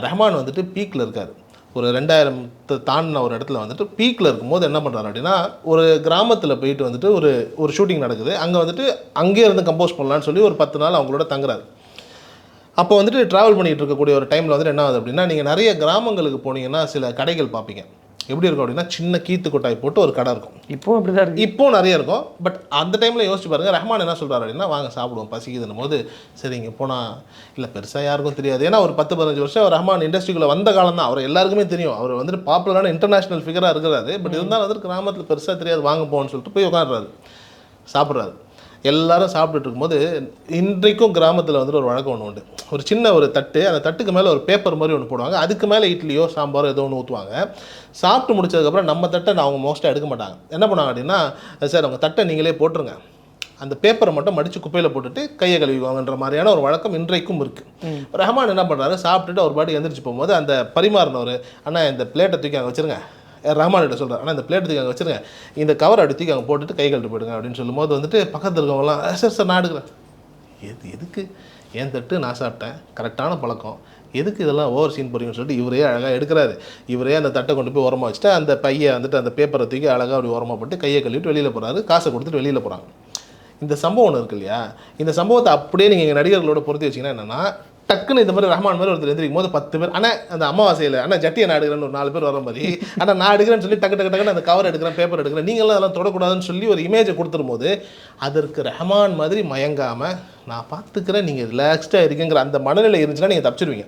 ரஹ்மான் வந்துட்டு பீக்கில் இருக்கார். ஒரு 2000 தாண்டின ஒரு இடத்துல வந்துட்டு பீக்கில் இருக்கும்போது என்ன பண்ணுறாரு அப்படின்னா, ஒரு கிராமத்தில் போயிட்டு வந்துட்டு ஒரு ஷூட்டிங் நடக்குது. அங்கே வந்துட்டு அங்கேயே இருந்து கம்போஸ் பண்ணலான்னு சொல்லி ஒரு 10 நாள் அவங்களோட தங்குறாரு. அப்போ வந்துட்டு ட்ராவல் பண்ணிகிட்டு இருக்கக்கூடிய ஒரு டைமில் வந்துட்டு என்ன ஆகுது அப்படின்னா, நீங்கள் நிறைய கிராமங்களுக்கு போனீங்கன்னா சில கடைகள் பார்ப்பீங்க. எப்படி இருக்கும் அப்படின்னா, சின்ன கீத்து கொட்டாய் போட்டு ஒரு கடை இருக்கும். இப்போவும் அப்படி தான் இருக்குது. இப்போவும் நிறைய இருக்கும். பட் அந்த டைமில் யோசிச்சு பாருங்கள், ரஹ்மான் என்ன சொல்கிறாரு அப்படின்னா, வாங்க சாப்பிடுவோம் பசிக்குதுன்னும் போது, சரி இங்கே போனால் இல்லை பெருசாக யாருக்கும் தெரியாது. ஏன்னா ஒரு 10-15 வருஷம் ரஹ்மான் இண்டஸ்ட்ரிக்குள்ளே வந்த காலம் தான். அவர் எல்லாருக்குமே தெரியும். அவர் வந்துட்டு பாப்புலரான இன்டர்நேஷனல் ஃபிகராக இருக்கிறாரு. பட் இருந்தாலும் வந்துட்டு கிராமத்தில் பெருசாக தெரியாது, வாங்க போகணும்னு சொல்லிட்டு போய் உட்காந்துறாரு, சாப்பிட்றாரு. எல்லாரும் சாப்பிட்டுட்டு இருக்கும்போது, இன்றைக்கும் கிராமத்தில் வந்துட்டு ஒரு வழக்கம் ஒன்று உண்டு. ஒரு சின்ன ஒரு தட்டு, அந்த தட்டுக்கு மேலே ஒரு பேப்பர் மாதிரி ஒன்று போடுவாங்க. அதுக்கு மேலே இட்லியோ சாம்பாரோ ஏதோ ஒன்று ஊற்றுவாங்க. சாப்பிட்டு முடிச்சதுக்கப்புறம் நம்ம தட்டை அவங்க மோஸ்ட்டாக எடுக்க மாட்டாங்க. என்ன பண்ணாங்க அப்படின்னா, சார் உங்கள் தட்டை நீங்களே போட்டுருங்க, அந்த பேப்பரை மட்டும் மடித்து குப்பையில் போட்டுட்டு கையை கழுவிக்குவாங்கன்ற மாதிரியான ஒரு வழக்கம் இன்றைக்கும் இருக்குது. ரஹ்மான் என்ன பண்ணுறாரு, சாப்பிட்டுட்டு ஒரு பாட்டுக்கு எந்திரிச்சு போகும்போது அந்த பரிமாறினவர், அண்ணா இந்த பிளேட்டை தூக்கி அங்கே வச்சுருங்க, ரஹ்மான்கிட்ட சொல்கிறார், ஆனால் இந்த பிளேட் தூக்கி அங்கே வச்சுருங்க, இந்த கவர் அப்படி தூக்கி அங்கே போட்டுட்டு கை கழுட்டு போயிடுங்க அப்படின்னு சொல்லும்போது வந்துட்டு பக்கத்தில் இருக்கவங்களாம், சார் நான் எடுக்கிறேன். எதுக்கு ஏன் தட்டு நான் சாப்பிட்டேன், கரெக்டான பழக்கம், எதுக்கு இதெல்லாம் ஓவர் சீன் போகிறீங்கன்னு சொல்லிட்டு இவரே அழகாக எடுக்கிறாரு. இவரே அந்த தட்டை கொண்டு போய் ஓரமாக வச்சுட்டு அந்த பையை வந்துட்டு அந்த பேப்பரை தூக்கி அழகாக அப்படி ஓரமாக போட்டு கையை கழுவிட்டு வெளியில் போகிறாரு. காசை கொடுத்துட்டு வெளியில் போகிறாங்க. இந்த சம்பவம் ஒன்று இருக்கு இல்லையா, இந்த சம்பவத்தை அப்படியே நீங்கள் எங்கள் நடிகர்களோட பொருத்தி வச்சிங்கன்னா என்னென்னா, டக்குன்னு இந்த மாதிரி ரஹ்மான் மாதிரி ஒருத்தர் எந்திரிக்கும் போது 10 பேர், ஆனால் அந்த அமாவாசையில் ஆனால் ஜட்டியை நான் எடுக்கிறேன்னு ஒரு 4 பேர் வர மாதிரி, ஆனால் நான் எடுக்கிறேன்னு சொல்லி டக்குன்னு அந்த கவர் எடுக்கிறேன், பேப்பர் எடுக்கிறேன், நீங்களும் அதெல்லாம் தொடக்கூடாதுன்னு சொல்லி ஒரு இமேஜை கொடுத்துரும் போது, அதற்கு ரஹ்மான் மாதிரி மயங்காமல் நான் பார்த்துக்கிறேன், நீங்கள் ரிலாக்ஸ்டாக இருக்கீங்கிற அந்த மனநிலை இருந்துச்சுன்னா நீங்கள் தப்பிச்சிருவீங்க.